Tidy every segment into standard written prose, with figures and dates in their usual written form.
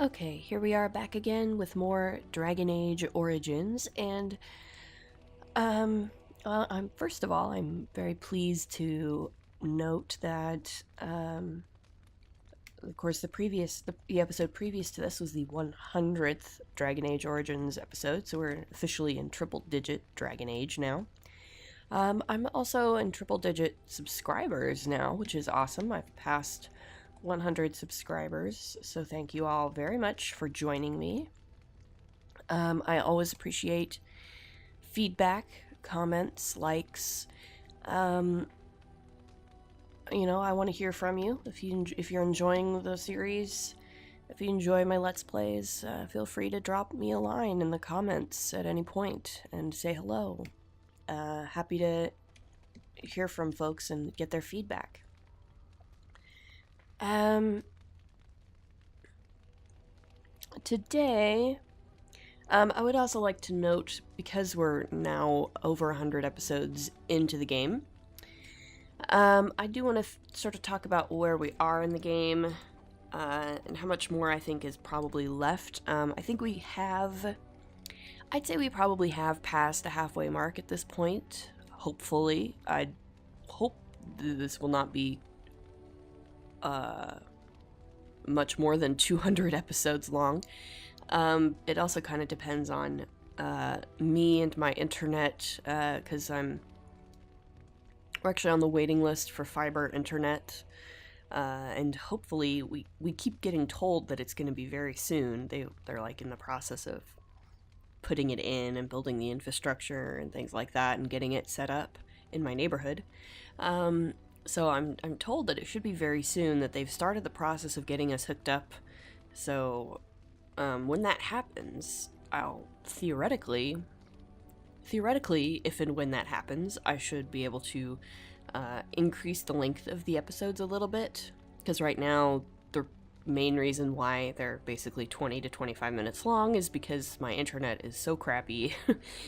Okay, here we are back again with more Dragon Age Origins, and I'm first of all, I'm very pleased to note that of course, the episode previous to this was the 100th Dragon Age Origins episode, so we're officially in triple-digit Dragon Age now. I'm also in triple-digit subscribers now, which is awesome. I've passed 100 subscribers, so thank you all very much for joining me. I always appreciate feedback, comments, likes. Um, I want to hear from you. If you're enjoying the series, if you enjoy my Let's Plays, feel free to drop me a line in the comments at any point and say hello. Happy to hear from folks and get their feedback. Today, I would also like to note, because we're now over 100 episodes into the game, I do want to sort of talk about where we are in the game, and how much more I think is probably left. I think I'd say we probably have passed the halfway mark at this point, hopefully. I hope this will not be, much more than 200 episodes long. It also kind of depends on me and my internet, because we're actually on the waiting list for fiber internet, and hopefully we keep getting told that it's going to be very soon. They're like in the process of putting it in and building the infrastructure and things like that and getting it set up in my neighborhood. So I'm told that it should be very soon, that they've started the process of getting us hooked up. So when that happens, I'll theoretically, if and when that happens, I should be able to increase the length of the episodes a little bit. Because right now, the main reason why they're basically 20 to 25 minutes long is because my internet is so crappy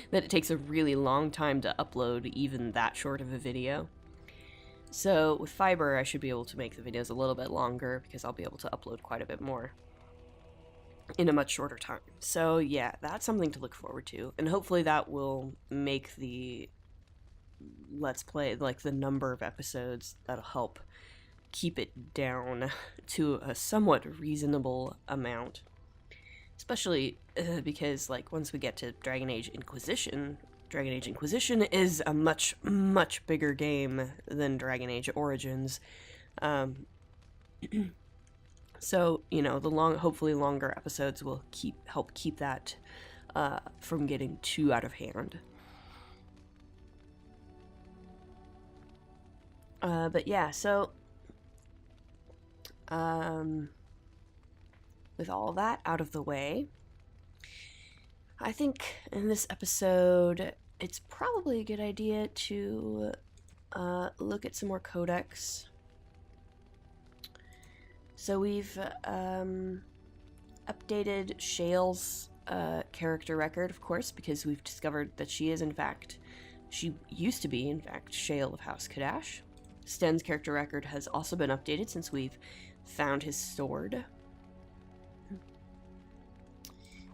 that it takes a really long time to upload even that short of a video. So with fiber, I should be able to make the videos a little bit longer because I'll be able to upload quite a bit more in a much shorter time. So yeah, that's something to look forward to, and hopefully that will make the Let's Play, like the number of episodes, that'll help keep it down to a somewhat reasonable amount. Especially because, like, once we get to Dragon Age Inquisition is a much, much bigger game than Dragon Age Origins. So, hopefully longer episodes will help keep that from getting too out of hand. But yeah, so with all that out of the way, I think in this episode it's probably a good idea to look at some more codex. So we've updated Shale's character record, of course, because we've discovered that she used to be, in fact, Shale of House Kadash. Sten's character record has also been updated since we've found his sword.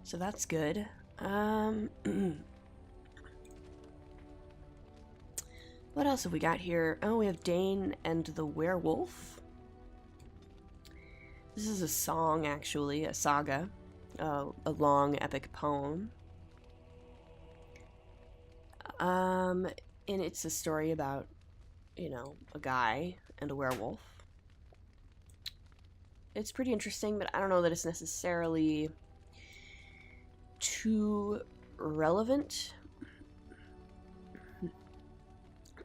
So that's good. What else have we got here? Oh, we have Dane and the Werewolf. This is a song, actually, a saga, a long epic poem. And it's a story about, a guy and a werewolf. It's pretty interesting, but I don't know that it's necessarily too relevant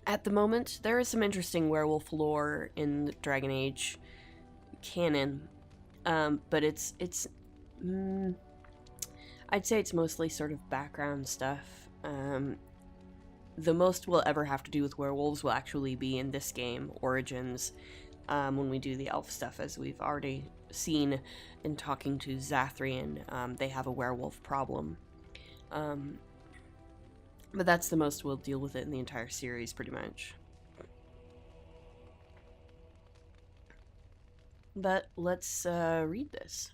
at the moment. There is some interesting werewolf lore in Dragon Age canon, but it's I'd say it's mostly sort of background stuff. The most we'll ever have to do with werewolves will actually be in this game, Origins, when we do the elf stuff, as we've already seen in talking to Zathrian. They have a werewolf problem. But that's the most we'll deal with it in the entire series, pretty much. But let's read this.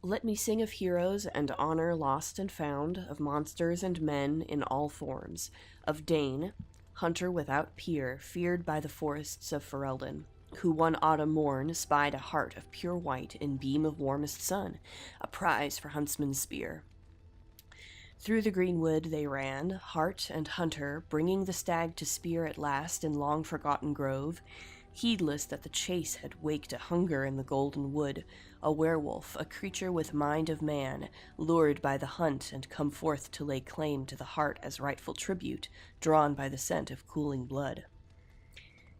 Let me sing of heroes and honor lost and found, of monsters and men in all forms, of Dane, hunter without peer, feared by the forests of Ferelden, who one autumn morn spied a heart of pure white in beam of warmest sun, a prize for huntsman's spear. Through the green wood they ran, hart and hunter, bringing the stag to spear at last in long-forgotten grove, heedless that the chase had waked a hunger in the golden wood, a werewolf, a creature with mind of man, lured by the hunt and come forth to lay claim to the heart as rightful tribute, drawn by the scent of cooling blood.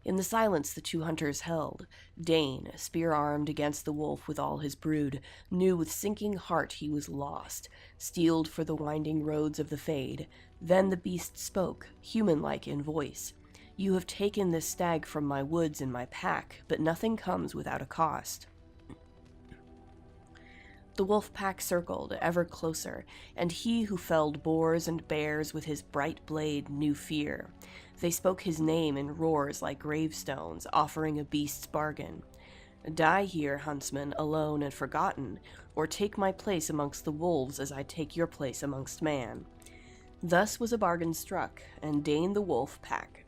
In the silence the two hunters held. Dane, spear-armed against the wolf with all his brood, knew with sinking heart he was lost, steeled for the winding roads of the Fade. Then the beast spoke, human-like in voice. You have taken this stag from my woods and my pack, but nothing comes without a cost. The wolf pack circled, ever closer, and he who felled boars and bears with his bright blade knew fear. They spoke his name in roars like gravestones, offering a beast's bargain. Die here, huntsman, alone and forgotten, or take my place amongst the wolves as I take your place amongst man. Thus was a bargain struck, and Dane the wolf pack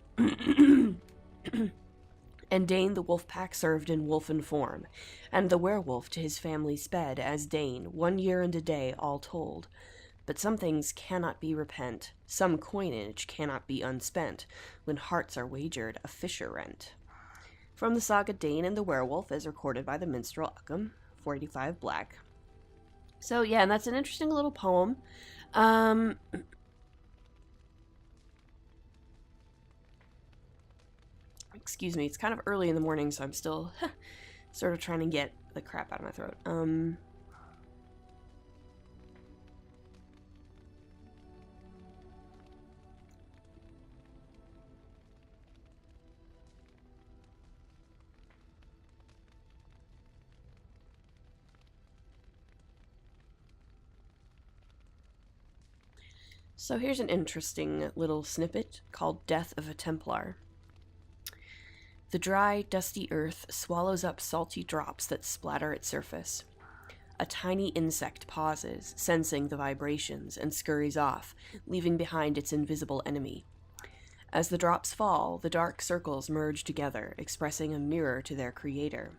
served in wolfen form, and the werewolf to his family sped as Dane, 1 year and a day all told. But some things cannot be repent, some coinage cannot be unspent, when hearts are wagered a fisher rent. From the saga Dane and the Werewolf, as recorded by the minstrel Uckham, 485 Black. So yeah, and that's an interesting little poem. Excuse me, it's kind of early in the morning, so I'm still sort of trying to get the crap out of my throat. So here's an interesting little snippet called Death of a Templar. The dry, dusty earth swallows up salty drops that splatter its surface. A tiny insect pauses, sensing the vibrations, and scurries off, leaving behind its invisible enemy. As the drops fall, the dark circles merge together, expressing a mirror to their creator.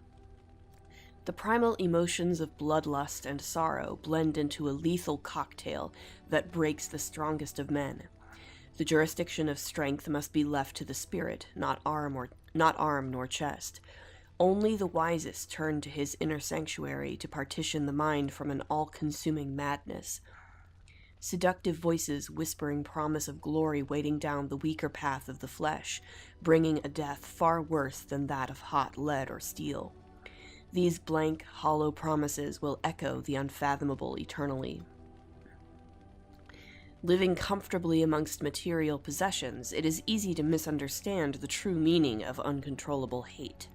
The primal emotions of bloodlust and sorrow blend into a lethal cocktail that breaks the strongest of men. The jurisdiction of strength must be left to the spirit, not arm nor chest. Only the wisest turn to his inner sanctuary to partition the mind from an all-consuming madness. Seductive voices whispering promise of glory weighting down the weaker path of the flesh, bringing a death far worse than that of hot lead or steel. These blank, hollow promises will echo the unfathomable eternally. Living comfortably amongst material possessions, it is easy to misunderstand the true meaning of uncontrollable hate.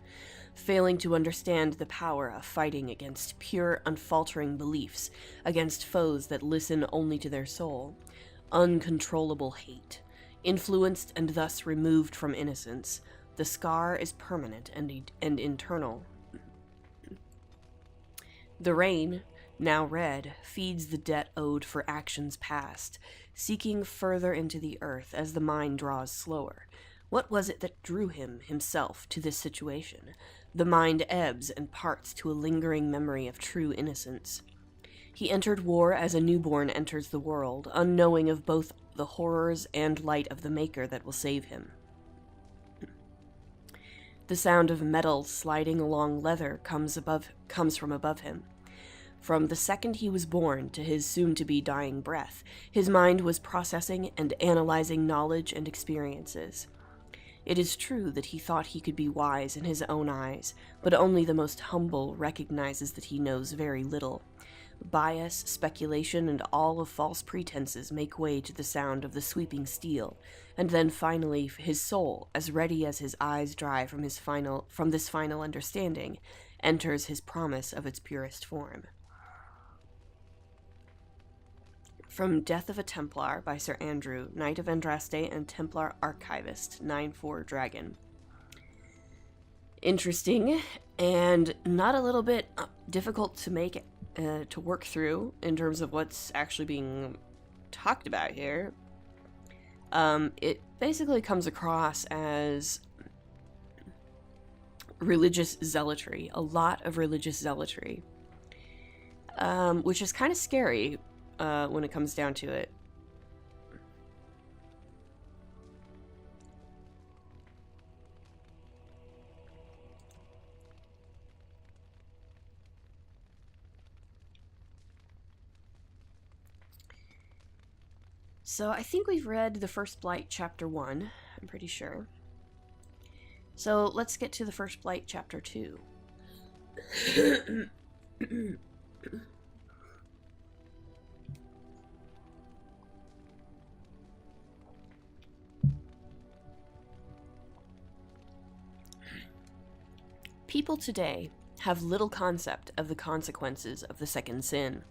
Failing to understand the power of fighting against pure, unfaltering beliefs, against foes that listen only to their soul. Uncontrollable hate. Influenced and thus removed from innocence, the scar is permanent and internal. The rain, now red, feeds the debt owed for actions past, seeking further into the earth as the mind draws slower. What was it that drew himself, to this situation? The mind ebbs and parts to a lingering memory of true innocence. He entered war as a newborn enters the world, unknowing of both the horrors and light of the Maker that will save him. The sound of metal sliding along leather comes from above him. From the second he was born to his soon-to-be dying breath, his mind was processing and analyzing knowledge and experiences. It is true that he thought he could be wise in his own eyes, but only the most humble recognizes that he knows very little. Bias, speculation, and all of false pretenses make way to the sound of the sweeping steel, and then finally his soul, as ready as his eyes dry from this final understanding, enters his promise of its purest form. From Death of a Templar by Sir Andrew, Knight of Andraste and Templar Archivist, 9-4 Dragon. Interesting, and not a little bit difficult to make to work through in terms of what's actually being talked about here, it basically comes across as religious zealotry, a lot of religious zealotry, which is kind of scary when it comes down to it. So I think we've read the First Blight Chapter 1, I'm pretty sure. So let's get to the First Blight Chapter 2. People today have little concept of the consequences of the second sin.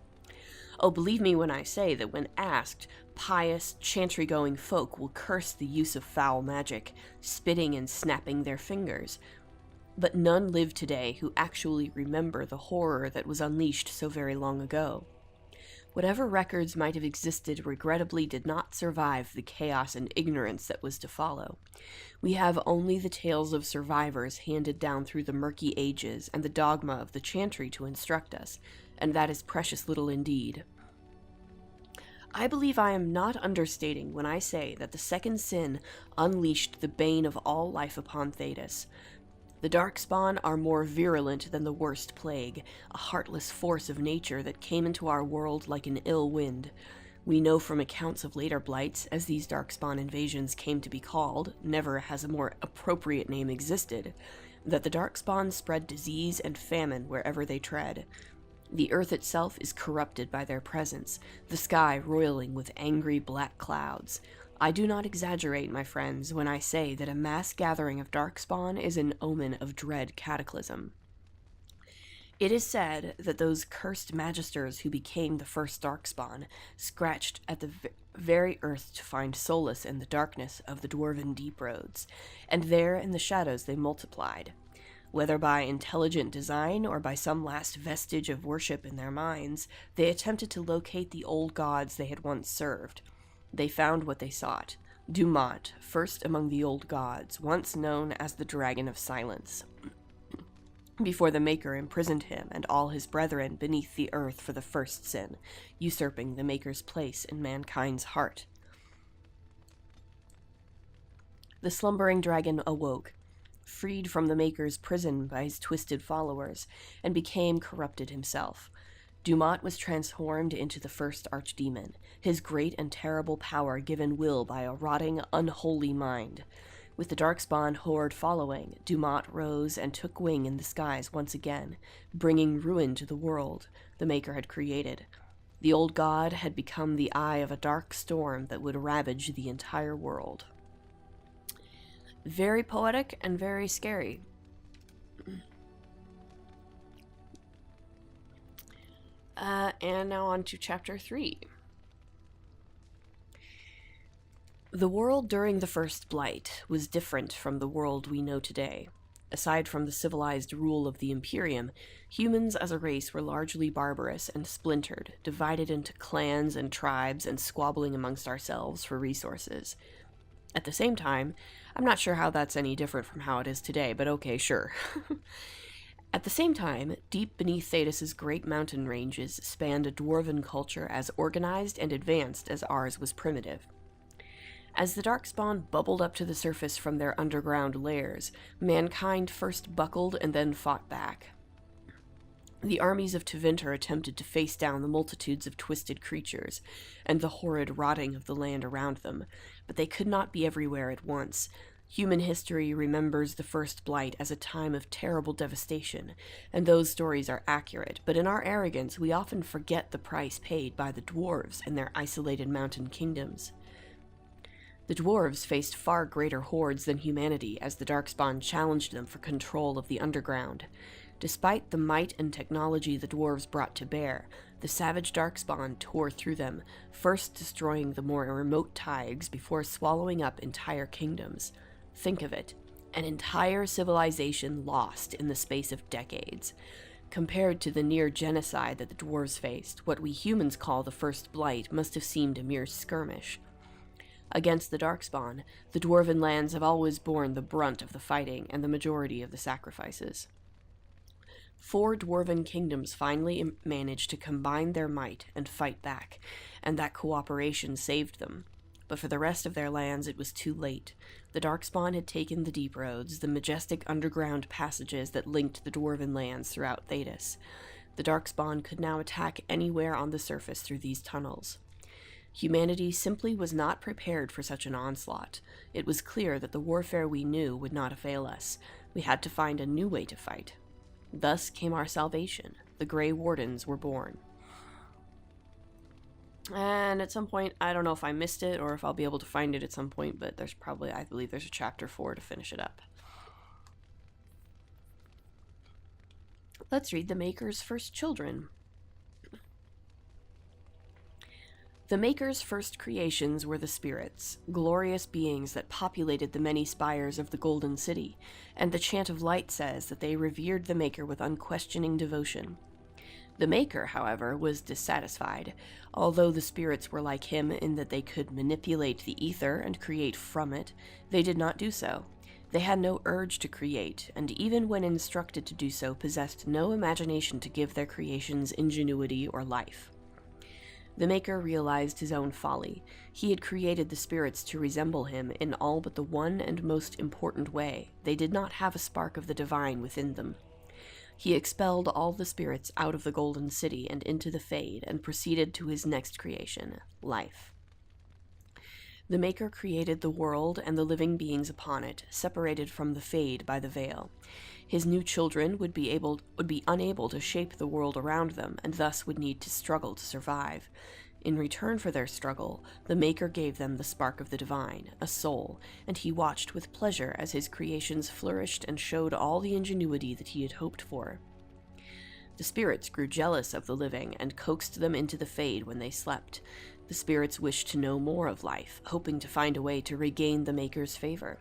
Oh, believe me when I say that when asked, pious, chantry-going folk will curse the use of foul magic, spitting and snapping their fingers. But none live today who actually remember the horror that was unleashed so very long ago. Whatever records might have existed regrettably did not survive the chaos and ignorance that was to follow. We have only the tales of survivors handed down through the murky ages and the dogma of the chantry to instruct us, and that is precious little indeed. I believe I am not understating when I say that the second sin unleashed the bane of all life upon Thedas. The Darkspawn are more virulent than the worst plague, a heartless force of nature that came into our world like an ill wind. We know from accounts of later blights, as these Darkspawn invasions came to be called, never has a more appropriate name existed, that the Darkspawn spread disease and famine wherever they tread. The earth itself is corrupted by their presence, the sky roiling with angry black clouds. I do not exaggerate, my friends, when I say that a mass gathering of Darkspawn is an omen of dread cataclysm. It is said that those cursed magisters who became the first Darkspawn scratched at the very earth to find solace in the darkness of the dwarven deep roads, and there in the shadows they multiplied. Whether by intelligent design or by some last vestige of worship in their minds, they attempted to locate the old gods they had once served. They found what they sought. Dumat, first among the old gods, once known as the Dragon of Silence, before the Maker imprisoned him and all his brethren beneath the earth for the first sin, usurping the Maker's place in mankind's heart. The slumbering dragon awoke, freed from the Maker's prison by his twisted followers, and became corrupted himself. Dumat was transformed into the first archdemon, his great and terrible power given will by a rotting, unholy mind. With the Darkspawn horde following, Dumat rose and took wing in the skies once again, bringing ruin to the world the Maker had created. The old god had become the eye of a dark storm that would ravage the entire world. Very poetic and very scary. And now on to Chapter 3. The world during the First Blight was different from the world we know today. Aside from the civilized rule of the Imperium, humans as a race were largely barbarous and splintered, divided into clans and tribes and squabbling amongst ourselves for resources. At the same time, I'm not sure how that's any different from how it is today, but okay, sure. At the same time, deep beneath Thedas's great mountain ranges spanned a dwarven culture as organized and advanced as ours was primitive. As the Darkspawn bubbled up to the surface from their underground lairs, mankind first buckled and then fought back. The armies of Tevinter attempted to face down the multitudes of twisted creatures, and the horrid rotting of the land around them, but they could not be everywhere at once. Human history remembers the First Blight as a time of terrible devastation, and those stories are accurate, but in our arrogance we often forget the price paid by the dwarves in their isolated mountain kingdoms. The dwarves faced far greater hordes than humanity as the Darkspawn challenged them for control of the underground. Despite the might and technology the dwarves brought to bear, the savage Darkspawn tore through them, first destroying the more remote taigs before swallowing up entire kingdoms. Think of it, an entire civilization lost in the space of decades. Compared to the near genocide that the dwarves faced, what we humans call the First Blight must have seemed a mere skirmish. Against the Darkspawn, the dwarven lands have always borne the brunt of the fighting and the majority of the sacrifices. 4 dwarven kingdoms finally managed to combine their might and fight back, and that cooperation saved them. But for the rest of their lands, it was too late. The Darkspawn had taken the deep roads, the majestic underground passages that linked the dwarven lands throughout Thedas. The Darkspawn could now attack anywhere on the surface through these tunnels. Humanity simply was not prepared for such an onslaught. It was clear that the warfare we knew would not avail us. We had to find a new way to fight. Thus came our salvation. The Grey Wardens were born. And at some point, I don't know if I missed it or if I'll be able to find it at some point, but there's probably, I believe there's a chapter 4 to finish it up. Let's read the Maker's first children. The Maker's first creations were the spirits, glorious beings that populated the many spires of the Golden City, and the Chant of Light says that they revered the Maker with unquestioning devotion. The Maker, however, was dissatisfied. Although the spirits were like him in that they could manipulate the ether and create from it, they did not do so. They had no urge to create, and even when instructed to do so, possessed no imagination to give their creations ingenuity or life. The Maker realized his own folly. He had created the spirits to resemble him in all but the one and most important way. They did not have a spark of the divine within them. He expelled all the spirits out of the Golden City and into the Fade, and proceeded to his next creation, life. The Maker created the world and the living beings upon it, separated from the Fade by the veil. His new children would be unable to shape the world around them, and thus would need to struggle to survive. In return for their struggle, the Maker gave them the spark of the divine, a soul, and he watched with pleasure as his creations flourished and showed all the ingenuity that he had hoped for. The spirits grew jealous of the living and coaxed them into the Fade when they slept. The spirits wished to know more of life, hoping to find a way to regain the Maker's favor.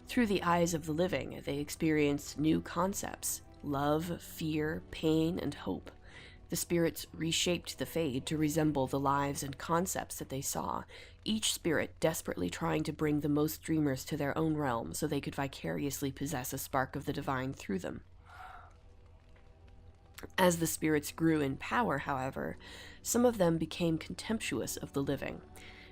Through the eyes of the living, they experienced new concepts: love, fear, pain, and hope. The spirits reshaped the Fade to resemble the lives and concepts that they saw, each spirit desperately trying to bring the most dreamers to their own realm so they could vicariously possess a spark of the divine through them. As the spirits grew in power, however, some of them became contemptuous of the living.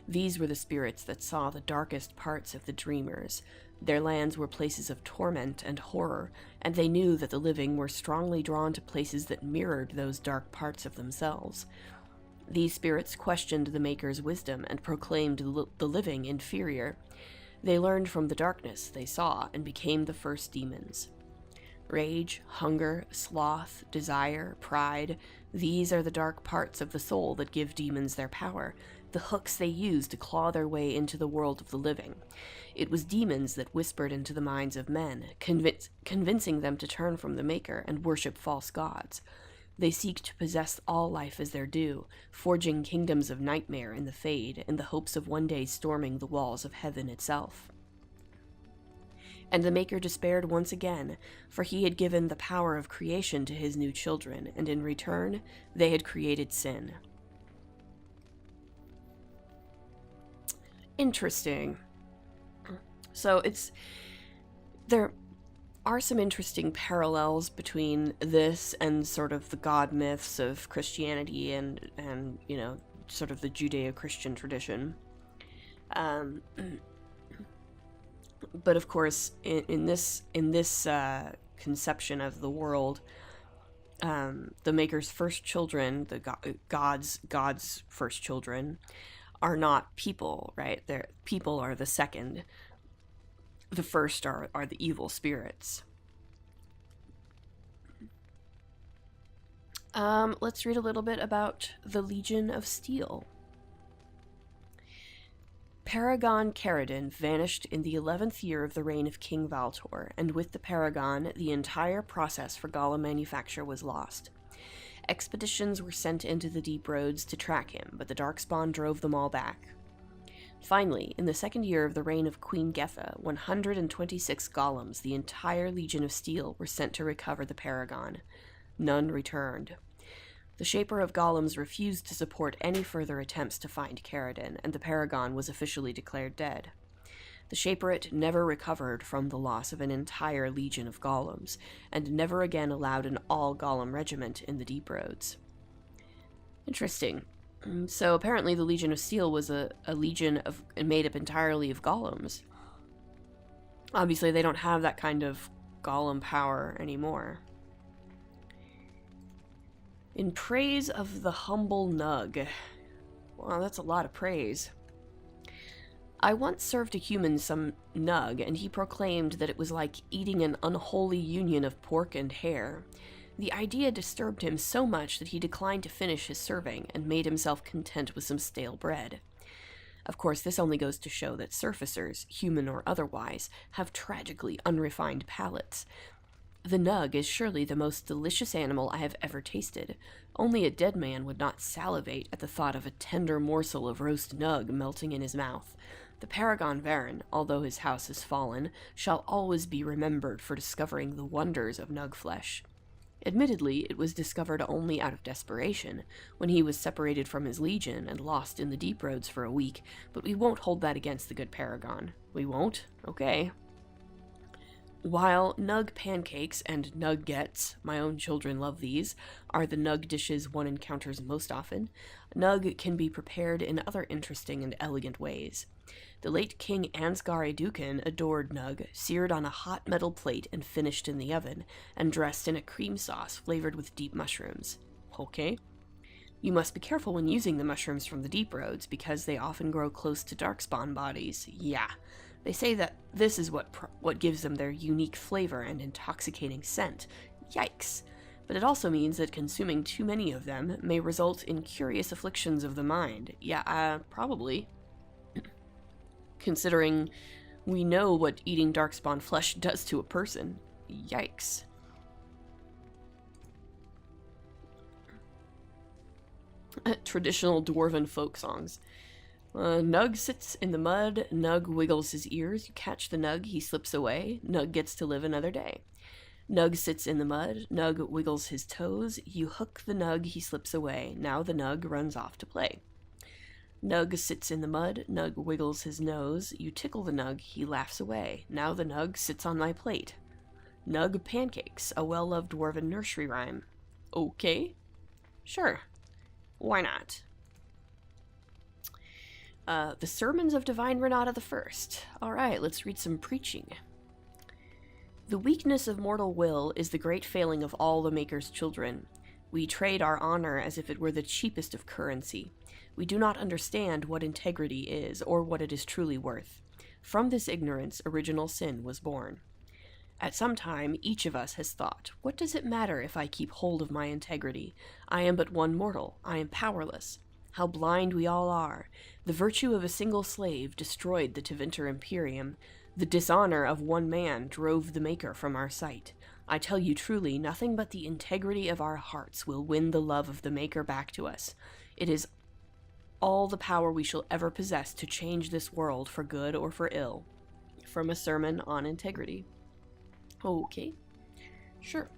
These were the spirits that saw the darkest parts of the dreamers. Their lands were places of torment and horror, and they knew that the living were strongly drawn to places that mirrored those dark parts of themselves. These spirits questioned the Maker's wisdom and proclaimed the living inferior. They learned from the darkness they saw and became the first demons. Rage, hunger, sloth, desire, pride, these are the dark parts of the soul that give demons their power, the hooks they use to claw their way into the world of the living. It was demons that whispered into the minds of men, convincing them to turn from the Maker and worship false gods. They seek to possess all life as their due, forging kingdoms of nightmare in the Fade in the hopes of one day storming the walls of heaven itself. And the Maker despaired once again, for he had given the power of creation to his new children, and in return, they had created sin. Interesting. So there are some interesting parallels between this and sort of the god myths of Christianity and you know, sort of the Judeo-Christian tradition. But of course, in this conception of the world, the Maker's first children, the God's first children, are not people, right? People are the second. The first are the evil spirits. Let's read a little bit about the Legion of Steel. Paragon Caridin vanished in the 11th year of the reign of King Valtor, and with the Paragon, the entire process for golem manufacture was lost. Expeditions were sent into the deep roads to track him, but the Darkspawn drove them all back. Finally, in the 2nd year of the reign of Queen Getha, 126 golems, the entire Legion of Steel, were sent to recover the Paragon. None returned. The Shaper of Golems refused to support any further attempts to find Caridin, and the Paragon was officially declared dead. The Shaperate never recovered from the loss of an entire legion of golems, and never again allowed an all-golem regiment in the Deep Roads. Interesting. So apparently the Legion of Steel was a legion made up entirely of golems. Obviously they don't have that kind of golem power anymore. In praise of the humble Nug. Wow, that's a lot of praise. I once served a human some nug, and he proclaimed that it was like eating an unholy union of pork and hare. The idea disturbed him so much that he declined to finish his serving, and made himself content with some stale bread. Of course, this only goes to show that surfacers, human or otherwise, have tragically unrefined palates. The nug is surely the most delicious animal I have ever tasted. Only a dead man would not salivate at the thought of a tender morsel of roast nug melting in his mouth. The Paragon Varen, although his house has fallen, shall always be remembered for discovering the wonders of nug flesh. Admittedly, it was discovered only out of desperation, when he was separated from his legion and lost in the Deep Roads for a week, but we won't hold that against the good Paragon. We won't? Okay. While nug pancakes and nuggets, my own children love these, are the nug dishes one encounters most often, nug can be prepared in other interesting and elegant ways. The late King Ansgar Dukan adored nug, seared on a hot metal plate and finished in the oven, and dressed in a cream sauce flavored with deep mushrooms. Okay. You must be careful when using the mushrooms from the Deep Roads, because they often grow close to darkspawn bodies. Yeah. They say that this is what gives them their unique flavor and intoxicating scent. Yikes. But it also means that consuming too many of them may result in curious afflictions of the mind. Yeah, probably. Considering we know what eating darkspawn flesh does to a person. Yikes. Traditional dwarven folk songs. Nug sits in the mud, Nug wiggles his ears, you catch the Nug, he slips away, Nug gets to live another day. Nug sits in the mud, Nug wiggles his toes, you hook the Nug, he slips away, now the Nug runs off to play. Nug sits in the mud, Nug wiggles his nose, you tickle the Nug, he laughs away, now the Nug sits on my plate. Nug pancakes, a well-loved dwarven nursery rhyme. Okay. Sure. Why not? The Sermons of Divine Renata I. Alright, let's read some preaching. The weakness of mortal will is the great failing of all the Maker's children. We trade our honor as if it were the cheapest of currency. We do not understand what integrity is, or what it is truly worth. From this ignorance, original sin was born. At some time, each of us has thought, what does it matter if I keep hold of my integrity? I am but one mortal. I am powerless. How blind we all are. The virtue of a single slave destroyed the Tevinter Imperium. The dishonor of one man drove the Maker from our sight. I tell you truly, nothing but the integrity of our hearts will win the love of the Maker back to us. It is all the power we shall ever possess to change this world for good or for ill. From a sermon on integrity. Okay. Sure.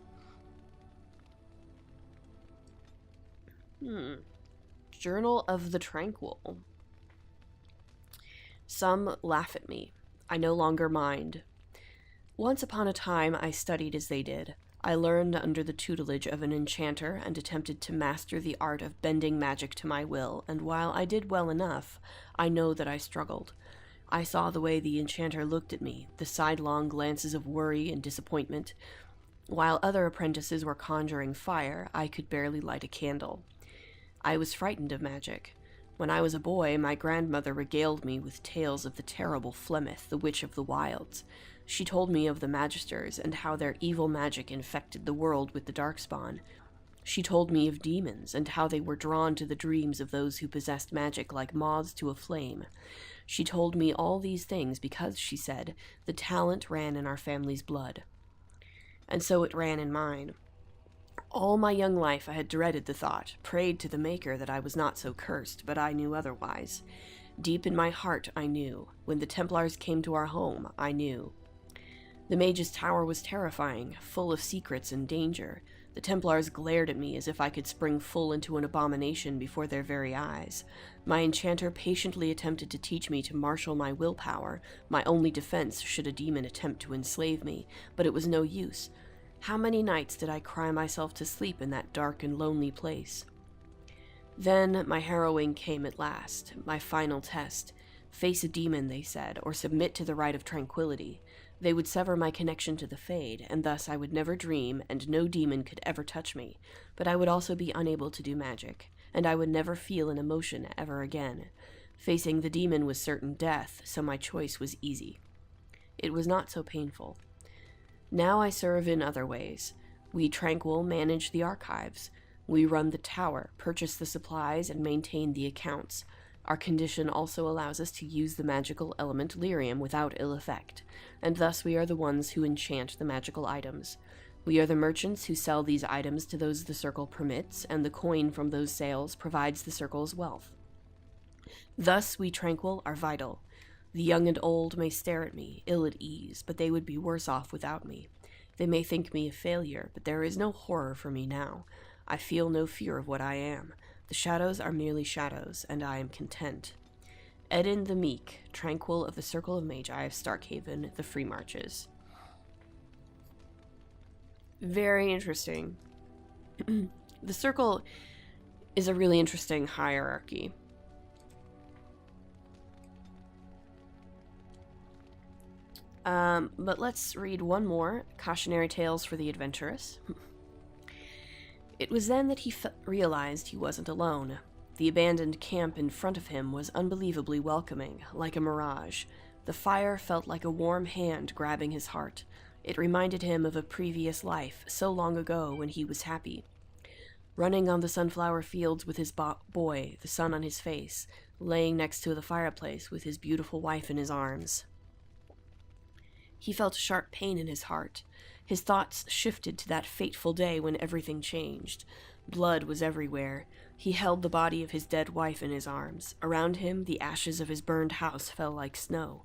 Journal of the Tranquil. Some laugh at me. I no longer mind. Once upon a time I studied as they did. I learned under the tutelage of an enchanter and attempted to master the art of bending magic to my will, and while I did well enough, I know that I struggled. I saw the way the enchanter looked at me, the sidelong glances of worry and disappointment. While other apprentices were conjuring fire, I could barely light a candle. I was frightened of magic. When I was a boy, my grandmother regaled me with tales of the terrible Flemeth, the Witch of the Wilds. She told me of the Magisters and how their evil magic infected the world with the Darkspawn. She told me of demons and how they were drawn to the dreams of those who possessed magic like moths to a flame. She told me all these things because, she said, the talent ran in our family's blood. And so it ran in mine. All my young life I had dreaded the thought, prayed to the Maker that I was not so cursed, but I knew otherwise. Deep in my heart I knew. When the Templars came to our home, I knew. The Mage's Tower was terrifying, full of secrets and danger. The Templars glared at me as if I could spring full into an abomination before their very eyes. My enchanter patiently attempted to teach me to marshal my willpower, my only defense should a demon attempt to enslave me, but it was no use. How many nights did I cry myself to sleep in that dark and lonely place? Then my harrowing came at last, my final test. Face a demon, they said, or submit to the rite of tranquility. They would sever my connection to the Fade, and thus I would never dream, and no demon could ever touch me. But I would also be unable to do magic, and I would never feel an emotion ever again. Facing the demon was certain death, so my choice was easy. It was not so painful. Now I serve in other ways. We Tranquil manage the archives. We run the tower, purchase the supplies, and maintain the accounts. Our condition also allows us to use the magical element lyrium without ill effect, and thus we are the ones who enchant the magical items. We are the merchants who sell these items to those the circle permits, and the coin from those sales provides the circle's wealth. Thus we Tranquil are vital. The young and old may stare at me, ill at ease, but they would be worse off without me. They may think me a failure, but there is no horror for me now. I feel no fear of what I am. The shadows are merely shadows, and I am content. Edin the Meek, Tranquil of the Circle of Magi of Starkhaven, the Free Marches. Very interesting. The Circle is a really interesting hierarchy. But let's read one more, Cautionary Tales for the Adventurous. It was then that he realized he wasn't alone. The abandoned camp in front of him was unbelievably welcoming, like a mirage. The fire felt like a warm hand grabbing his heart. It reminded him of a previous life, so long ago when he was happy. Running on the sunflower fields with his boy, the sun on his face, laying next to the fireplace with his beautiful wife in his arms. He felt a sharp pain in his heart. His thoughts shifted to that fateful day when everything changed. Blood was everywhere. He held the body of his dead wife in his arms. Around him, the ashes of his burned house fell like snow.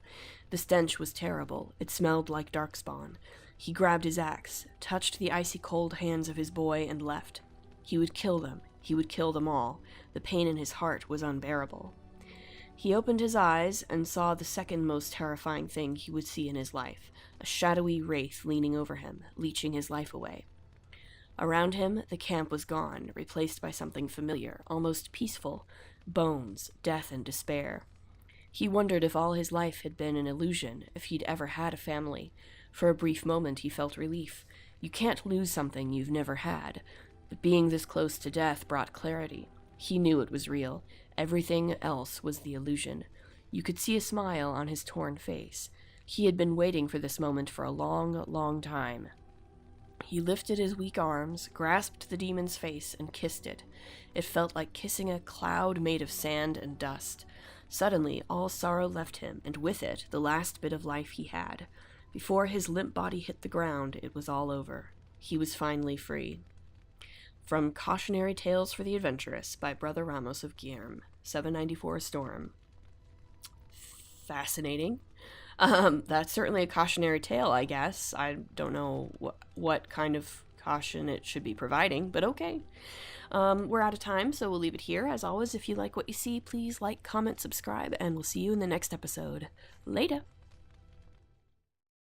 The stench was terrible. It smelled like darkspawn. He grabbed his axe, touched the icy cold hands of his boy, and left. He would kill them. He would kill them all. The pain in his heart was unbearable. He opened his eyes and saw the second most terrifying thing he would see in his life, a shadowy wraith leaning over him, leeching his life away. Around him, the camp was gone, replaced by something familiar, almost peaceful, bones, death, and despair. He wondered if all his life had been an illusion, if he'd ever had a family. For a brief moment he felt relief. You can't lose something you've never had. But being this close to death brought clarity. He knew it was real. Everything else was the illusion. You could see a smile on his torn face. He had been waiting for this moment for a long, long time. He lifted his weak arms, grasped the demon's face, and kissed it. It felt like kissing a cloud made of sand and dust. Suddenly, all sorrow left him, and with it, the last bit of life he had. Before his limp body hit the ground, it was all over. He was finally free. From Cautionary Tales for the Adventurous by Brother Ramos of Guillermo, 794 Storm. Fascinating. That's certainly a cautionary tale, I guess. I don't know what kind of caution it should be providing, but okay. We're out of time, so we'll leave it here. As always, if you like what you see, please like, comment, subscribe, and we'll see you in the next episode. Later!